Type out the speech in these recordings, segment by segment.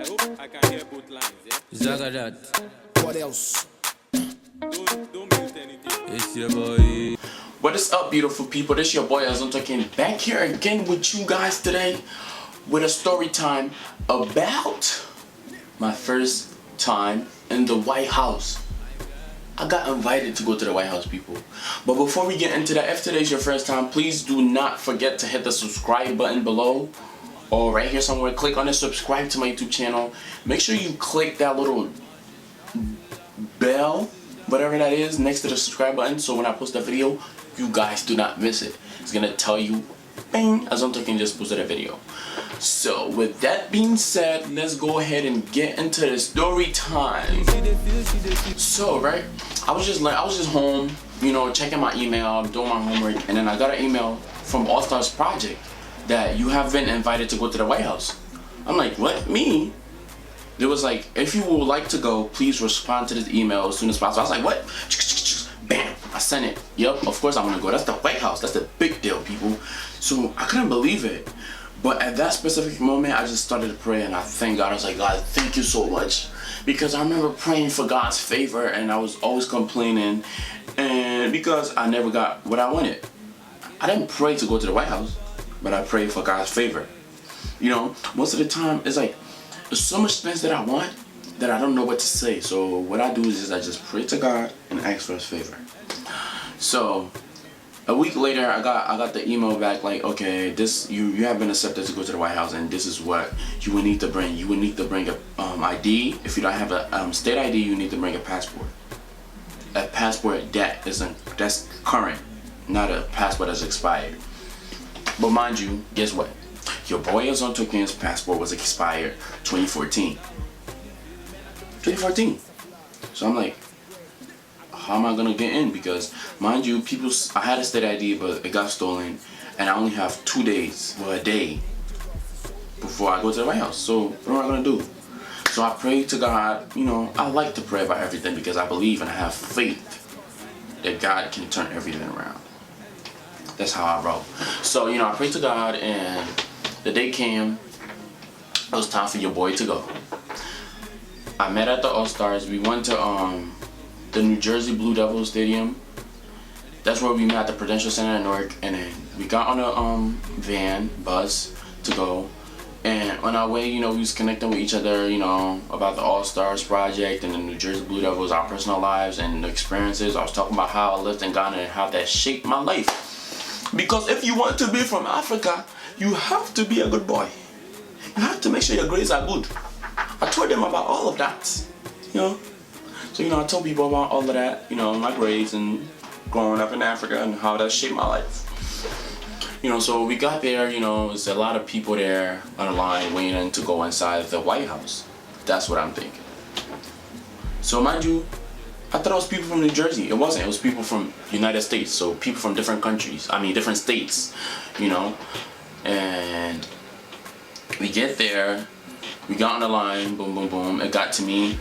I hope I can hear both lines, yeah? Zagadat. What else? Don't mute anything. It's your boy. What is up, beautiful people? This is your boy Azonto back here again with you guys today with a story time about my first time in the White House. I got invited to go to the White House, people. But before we get into that, if today's your first time, please do not forget to hit the subscribe button below or right here somewhere. Click on the subscribe to my YouTube channel. Make sure you click that little bell, whatever that is, next to the subscribe button, so when I post a video, you guys do not miss it. It's gonna tell you, bang, Azonto just posted a video. So with that being said, let's go ahead and get into the story time. So right, I was just home, you know, checking my email, doing my homework, and then I got an email from All Stars Project that you have been invited to go to the White House. I'm like, what? Me? It was like, if you would like to go, please respond to this email as soon as possible. I was like, what? Bam! I sent it. Yep, of course I'm gonna go. That's the White House. That's the big deal, people. So I couldn't believe it. But at that specific moment, I just started to pray, and I thank God. I was like, God, thank you so much. Because I remember praying for God's favor, and I was always complaining, and because I never got what I wanted. I didn't pray to go to the White House, but I prayed for God's favor. You know, most of the time, it's like, there's so much things that I want that I don't know what to say. So what I do is I just pray to God and ask for His favor. So a week later, I got the email back like, okay, this you have been accepted to go to the White House, and this is what you will need to bring. You will need to bring a ID. If you don't have a state ID, you need to bring a passport. A passport that's current, not a passport that's expired. But mind you, guess what? Your boy Azonto's passport was expired 2014. 2014. So I'm like, how am I gonna get in? Because mind you, I had a state ID, but it got stolen, and I only have 2 days, well, a day, before I go to the White House. So what am I gonna do? So I prayed to God. You know, I like to pray about everything because I believe and I have faith that God can turn everything around. That's how I roll. So, you know, I prayed to God, and the day came. It was time for your boy to go. I met at the All Stars. We went to the New Jersey Blue Devils Stadium. That's where we met at the Prudential Center in Newark, and then we got on a bus to go. And on our way, you know, we was connecting with each other, you know, about the All Stars Project and the New Jersey Blue Devils, our personal lives and the experiences. I was talking about how I lived in Ghana and how that shaped my life. Because if you want to be from Africa, you have to be a good boy. You have to make sure your grades are good. I told them about all of that, you know. So, you know, I told people about all of that, you know, my grades and growing up in Africa and how that shaped my life. You know, so we got there, you know, there's a lot of people there on the line waiting to go inside the White House. That's what I'm thinking. So mind you, I thought it was people from New Jersey. It wasn't. It was people from United States. So people from different countries. I mean, different states, you know. And we get there. We got on the line. Boom, boom, boom. It got to me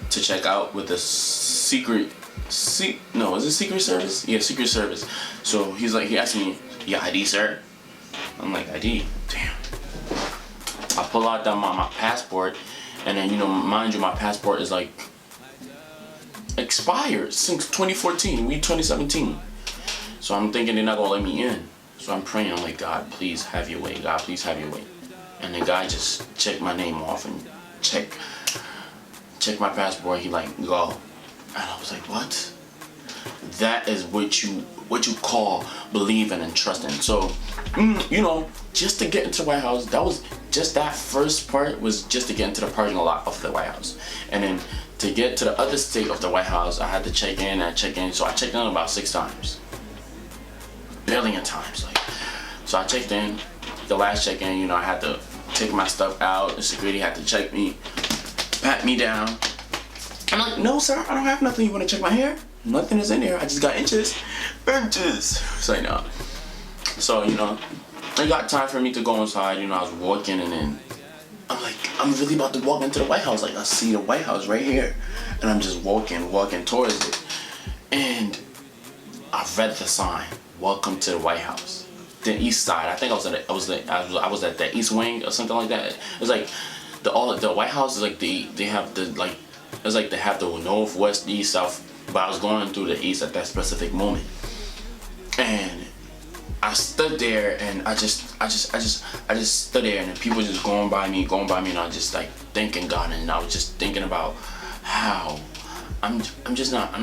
to check out with the Secret Service? Yeah, Secret Service. So he asked me, "Your ID, sir?" I'm like, "ID? Damn." I pull out my passport, and then, you know, mind you, my passport is like expired since 2014. We 2017. So I'm thinking they're not gonna let me in. So I'm praying. I'm like, God, please have your way. God, please have your way. And the guy just checked my name off and check my passport. He like, go. And I was like, what? That is what you call believing and trusting. So, you know, just to get into the White House, that first part was just to get into the parking lot of the White House. And then to get to the other state of the White House, I had to check in. So I checked in about 6 times. Billion times. So I checked in. The last check-in, you know, I had to take my stuff out. The security had to check me, pat me down. I'm like, no, sir, I don't have nothing. You want to check my hair? Nothing is in here. I just got inches. So, you know. So, you know, it got time for me to go inside. You know, I was walking, and then I'm like, I'm really about to walk into the White House. Like, I see the White House right here. And I'm just walking towards it. And I read the sign, "Welcome to the White House." The east side. I think I was at the east wing or something like that. It was like the White House is like they have the like it's like they have the north, west, east, south. But I was going through the east at that specific moment, and I stood there and I just stood there, and the people just going by me, and I was just like thanking God, and I was just thinking about how I'm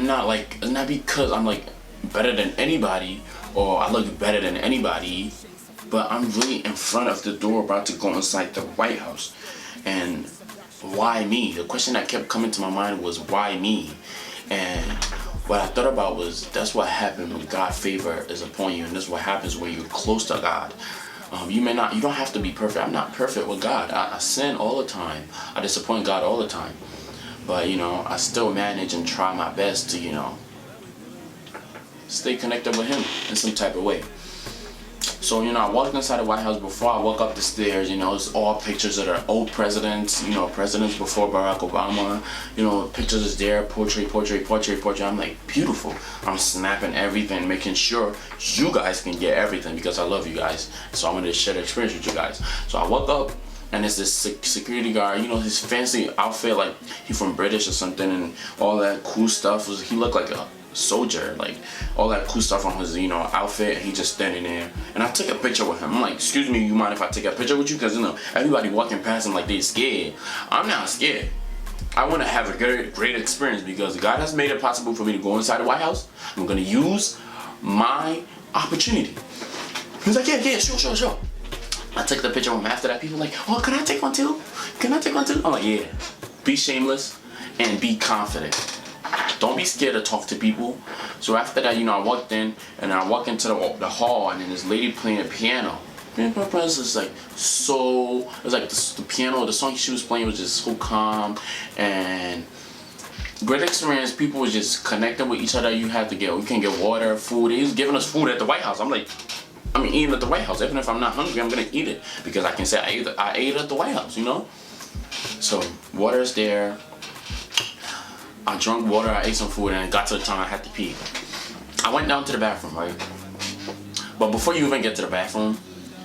not like, it's not because I'm like better than anybody or I look better than anybody, but I'm really in front of the door about to go inside the White House. And why me? The question that kept coming to my mind was why me? And what I thought about was that's what happened when God's favor is upon you, and this is what happens when you're close to God. You don't have to be perfect. I'm not perfect with God. I sin all the time. I disappoint God all the time. But I still manage and try my best to stay connected with Him in some type of way. So I walked inside the White House. Before I walk up the stairs, it's all pictures of the old presidents, presidents before Barack Obama, pictures is there, portrait. I'm like, beautiful. I'm snapping everything, making sure you guys can get everything because I love you guys. So I wanted to share the experience with you guys. So I walk up, and it's this security guard, his fancy outfit, like he from British or something, and all that cool stuff. He looked like a soldier, like all that cool stuff on his outfit, and he just standing there. And I took a picture with him. I'm like, excuse me, you mind if I take a picture with you? Because everybody walking past him like they scared. I'm not scared. I want to have a great experience because God has made it possible for me to go inside the White House. I'm going to use my opportunity. He's like, yeah, sure. I took the picture with him. After that, people like, oh, can I take one too? I'm like, yeah. Be shameless and be confident. Don't be scared to talk to people. So after that, I walked in, and I walked into the hall, and then this lady playing a piano. It's like the piano, the song she was playing was just so calm and great experience. People was just connecting with each other. We can get water, food. He was giving us food at the White House. I'm eating at the White House. Even if I'm not hungry, I'm gonna eat it because I can say I ate at the White House, So water's there. I drank water, I ate some food, and it got to the time I had to pee. I went down to the bathroom, right? But before you even get to the bathroom,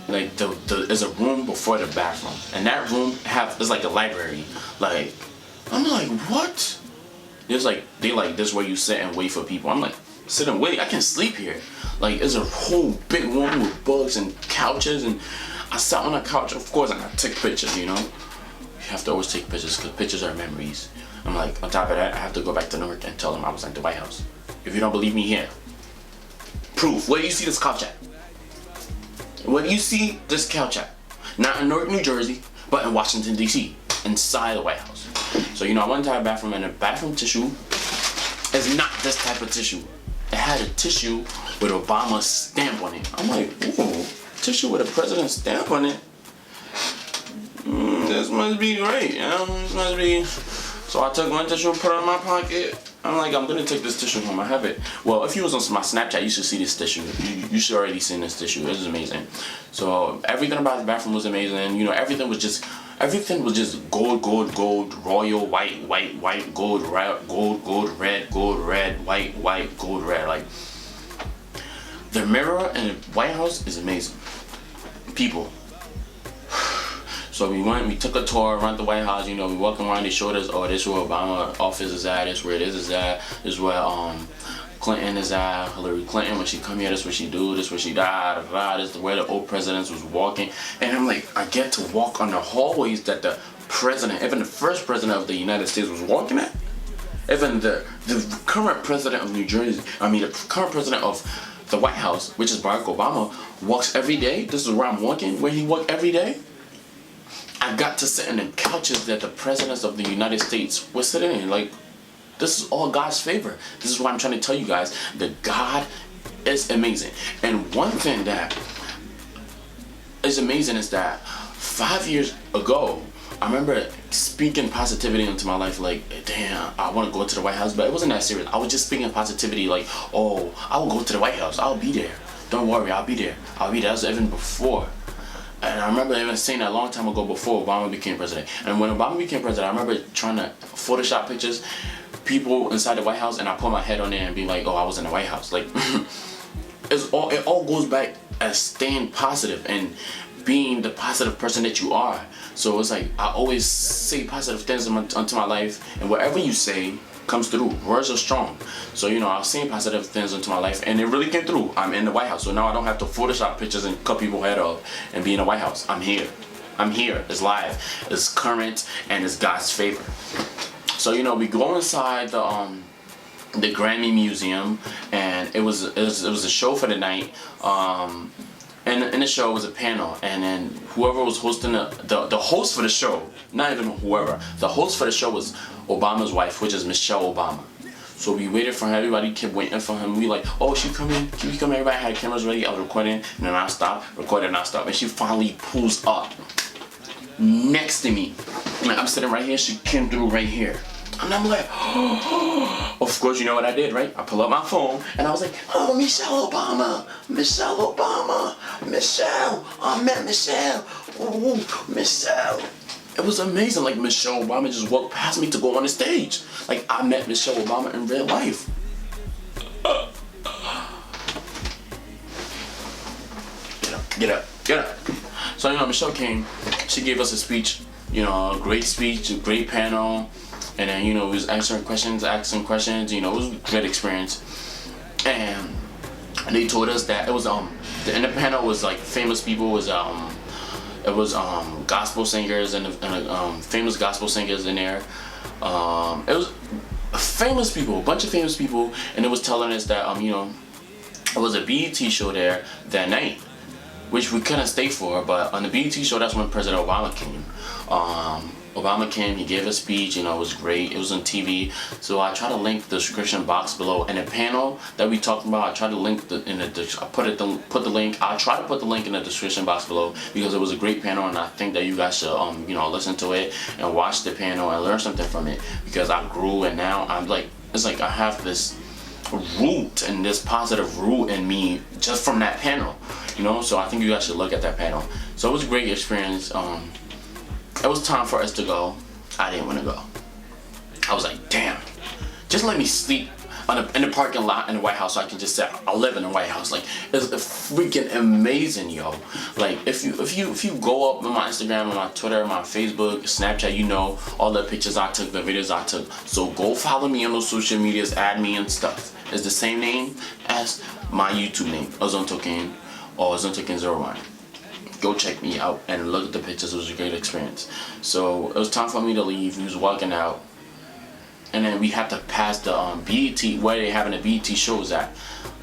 like there's a room before the bathroom, and that room is like a library. Like, I'm like, what? There's like this is where you sit and wait for people. I'm like, sit and wait. I can sleep here. Like, it's a whole big room with books and couches, and I sat on a couch. Of course, I took pictures. You have to always take pictures because pictures are memories. I'm like, on top of that, I have to go back to Newark and tell them I was at the White House. If you don't believe me here, proof. Where do you see this couch at? Where do you see this couch at? Not in Newark, New Jersey, but in Washington, D.C., inside the White House. So, I went to the bathroom, and the bathroom tissue is not this type of tissue. It had a tissue with Obama's stamp on it. I'm like, ooh, tissue with a president's stamp on it? This must be great, This must be... So I took one tissue, put it in my pocket. I'm like, I'm gonna take this tissue home. I have it. Well, if you was on my Snapchat, you should see this tissue. You should already seen this tissue. It was amazing. So everything about the bathroom was amazing. Everything was just gold, royal, white, gold, red, white, gold, red. Like, the mirror in the White House is amazing. People. So we took a tour around the White House, we walking around, they showed us, oh, this is where Obama office is at, this is where this is at, this is where Clinton is at, Hillary Clinton, when she come here, this is what she do, this is where she this is where the old presidents was walking. And I'm like, I get to walk on the hallways that the president, even the first president of the United States was walking at. Even the current president of the current president of the White House, which is Barack Obama, walks every day. This is where I'm walking, where he walked every day. I got to sit in the couches that the presidents of the United States were sitting in. Like, this is all God's favor. This is why I'm trying to tell you guys that God is amazing. And one thing that is amazing is that 5 years ago, I remember speaking positivity into my life, like, damn, I want to go to the White House, but it wasn't that serious. I was just speaking positivity, like, oh, I will go to the White House. I'll be there. Don't worry, I'll be there. That was even before. And I remember even saying that a long time ago before Obama became president. And when Obama became president, I remember trying to Photoshop pictures, people inside the White House, and I put my head on there and be like, oh, I was in the White House. Like, it all goes back as staying positive and being the positive person that you are. So it's like I always say positive things into my life, and whatever you say comes through. Words are strong. So you know, I was saying positive things into my life, and it really came through. I'm in the White House, so now I don't have to Photoshop pictures and cut people's head off and be in the White House. I'm here. I'm here. It's live. It's current, and it's God's favor. So you know, we go inside the Grammy Museum, and it was a show for the night. And in the show was a panel, and then whoever was hosting the host for the show, not even whoever, the host for the show was Obama's wife, which is Michelle Obama. So we waited for her. Everybody kept waiting for him. We like, oh, she coming? She coming? Everybody had cameras ready. I was recording, and then I stopped, recorded, and I stopped, and she finally pulls up next to me. And I'm sitting right here. She came through right here. And I'm like, oh. Of course, you know what I did, right? I pull up my phone, and I was like, oh, Michelle Obama, Michelle Obama, Michelle, I met Michelle, ooh, Michelle. It was amazing. Like, Michelle Obama just walked past me to go on the stage. Like, I met Michelle Obama in real life. Get up, get up, get up. So, you know, Michelle came. She gave us a speech, you know, a great speech, a great panel. And then, you know, we was asking questions, you know, it was a great experience. And they told us that it was, in the panel was like famous people, it was gospel singers and famous gospel singers in there. It was famous people, a bunch of famous people, and it was telling us that, you know, it was a BET show there that night, which we couldn't stay for, but on the BET show, that's when President Obama came. Obama came, he gave a speech, you know, it was great, it was on TV. So I try to link the description box below. And the panel that we talked about, I try to link put the link, I'll try to put the link in the description box below, because it was a great panel, and I think that you guys should, you know, listen to it and watch the panel and learn something from it, because I grew, and now I'm like, it's like I have this root and this positive root in me just from that panel, you know. So I think you guys should look at that panel. So it was a great experience. It was time for us to go. I didn't want to go. I was like, damn, just let me sleep in the parking lot in the White House so I can just say I live in the White House. Like, it's freaking amazing, yo. Like, if you go up on my Instagram, on my Twitter, my Facebook, Snapchat, you know all the pictures I took, the videos I took. So go follow me on those social medias, add me and stuff. It's the same name as my YouTube name, Azonto King, or Azonto King 01. Go check me out and look at the pictures. It was a great experience. So it was time for me to leave. We was walking out, and then we had to pass the BET, where they having the BET shows at.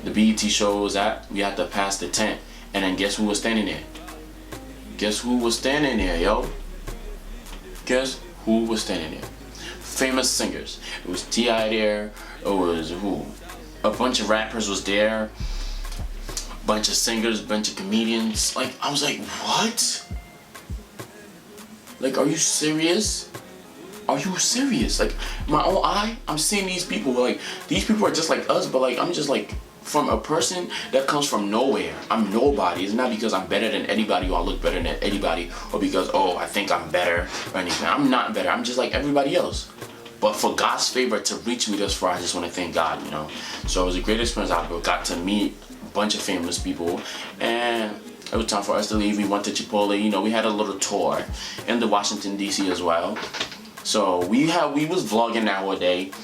The BET shows at, we had to pass the tent, and then guess who was standing there? Guess who was standing there, yo? Guess who was standing there? Famous singers. It was T.I. there. It was who? A bunch of rappers was there. Bunch of singers, bunch of comedians. Like, I was like, what? Like, are you serious? Are you serious? Like, my own eye, I'm seeing these people. Like, these people are just like us, but like, I'm just like, from a person that comes from nowhere. I'm nobody. It's not because I'm better than anybody or I look better than anybody, or because, oh, I think I'm better or anything. I'm not better. I'm just like everybody else. But for God's favor to reach me this far, I just want to thank God, you know. So it was a great experience. I got to meet bunch of famous people, and it was time for us to leave. We went to Chipotle, you know, we had a little tour in the Washington DC as well. So we was vlogging nowadays,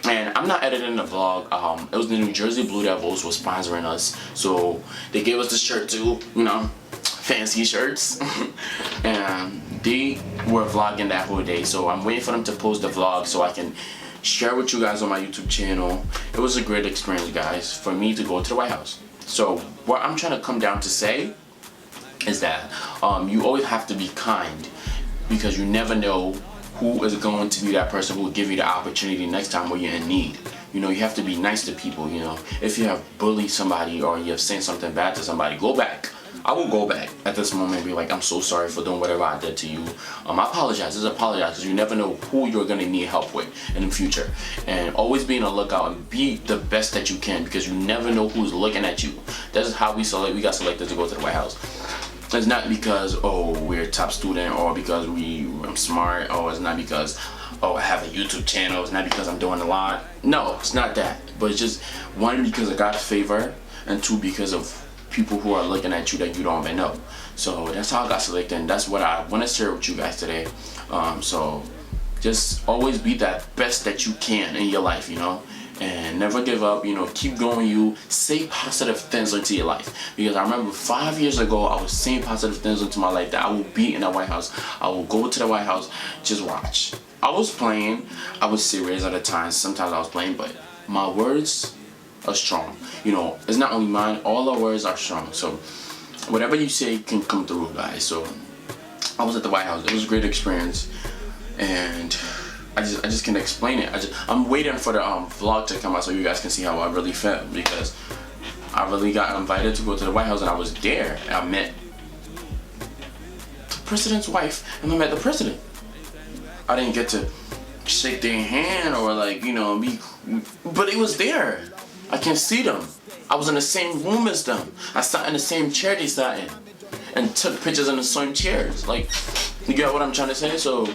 and I'm not editing the vlog. It was the New Jersey Blue Devils was sponsoring us, so they gave us the shirt too, you know, fancy shirts. And they were vlogging that whole day, so I'm waiting for them to post the vlog so I can share with you guys on my YouTube channel. It was a great experience, guys, for me to go to the White House. So what I'm trying to come down to say is that you always have to be kind, because you never know who is going to be that person who will give you the opportunity next time when you're in need. You know, you have to be nice to people, you know. If you have bullied somebody or you have said something bad to somebody, go back. I will go back at this moment and be like, I'm so sorry for doing whatever I did to you. I apologize. Just apologize, because you never know who you're going to need help with in the future. And always be on the lookout and be the best that you can, because you never know who's looking at you. That's how we got selected to go to the White House. It's not because, oh, we're a top student, or because I'm smart, or it's not because, oh, I have a YouTube channel. It's not because I'm doing a lot. No, it's not that. But it's just, one, because of God's favor, and two, because of people who are looking at you that you don't even know. So that's how I got selected, and that's what I want to share with you guys today. So just always be that best that you can in your life, you know, and never give up, you know, keep going. You say positive things into your life, because I remember 5 years ago I was saying positive things into my life that I will be in the White House. I will go to the White House. Just watch. I was playing, I was serious at the time, sometimes I was playing, but my words are strong. You know, it's not only mine, all our words are strong. So whatever you say can come through, guys. So I was at the White House. It was a great experience, and I just can't explain it. I'm waiting for the vlog to come out so you guys can see how I really felt, because I really got invited to go to the White House, and I was there, and I met the president's wife, and I met the president. I didn't get to shake their hand or, like, you know, but it was there. I can see them. I was in the same room as them. I sat in the same chair they sat in, and took pictures in the same chairs. Like, you get what I'm trying to say? So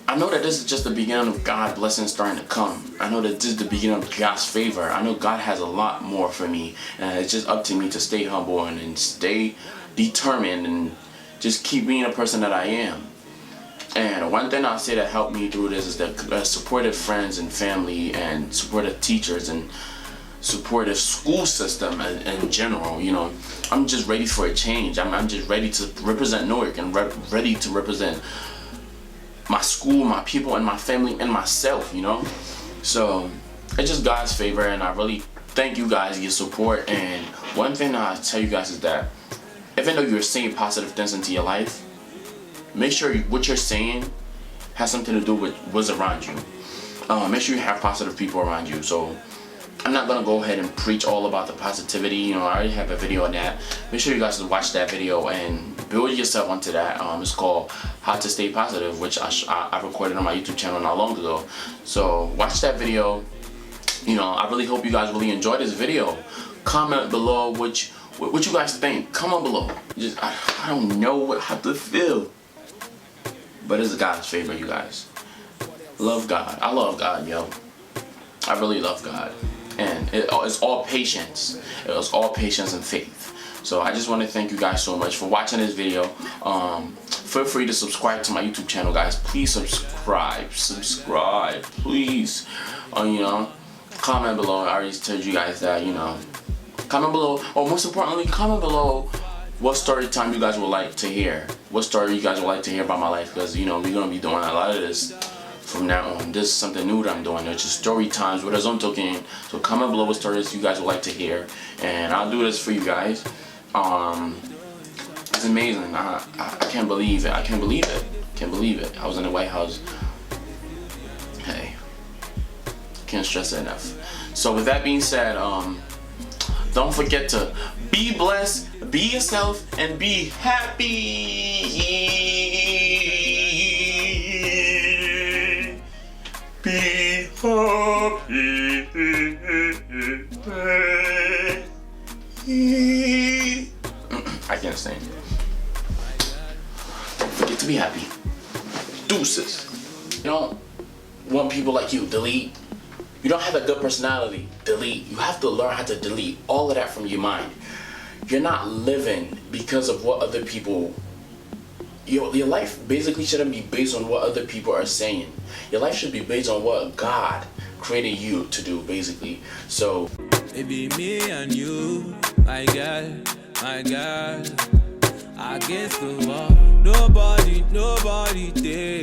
I know that this is just the beginning of God's blessings starting to come. I know that this is the beginning of God's favor. I know God has a lot more for me, and it's just up to me to stay humble and stay determined and just keep being a person that I am. And one thing I'll say that helped me through this is that supportive friends and family, and supportive teachers, and supportive school system in general. You know, I'm just ready for a change. I'm just ready to represent Newark, and ready to represent my school, my people, and my family, and myself, you know. So it's just God's favor, and I really thank you guys for your support. And one thing I'll tell you guys is that even though you're saying positive things into your life, make sure what you're saying has something to do with what's around you. Make sure you have positive people around you. So I'm not gonna go ahead and preach all about the positivity. You know, I already have a video on that. Make sure you guys watch that video and build yourself onto that. It's called How to Stay Positive, which I recorded on my YouTube channel not long ago. So watch that video. You know, I really hope you guys really enjoyed this video. Comment below what you guys think. Comment below. Just I don't know how to feel, but it's God's favor, you guys. Love God. I love God, yo. I really love God. And it's all patience. It was all patience and faith. So I just want to thank you guys so much for watching this video. Feel free to subscribe to my YouTube channel, guys. Please subscribe, please. You know, comment below. I already told you guys that, you know. Comment below, or most importantly, comment below what story time you guys would like to hear. What story you guys would like to hear about my life, because, you know, we're gonna be doing a lot of this from now on. This is something new that I'm doing. It's just story times with Azonto King. So comment below what stories you guys would like to hear, and I'll do this for you guys. It's amazing. I can't believe it. I can't believe it. Can't believe it. I was in the White House. Hey, can't stress it enough. So with that being said, don't forget to be blessed, be yourself, and be happy. Be happy. I can't sing. Don't forget to be happy. Deuces. You don't want people like you. Delete. You don't have a good personality. Delete. You have to learn how to delete all of that from your mind. You're not living because of what other people. Your life basically shouldn't be based on what other people are saying. Your life should be based on what God created you to do, basically. So it be me and you, my God, against the wall. Nobody there.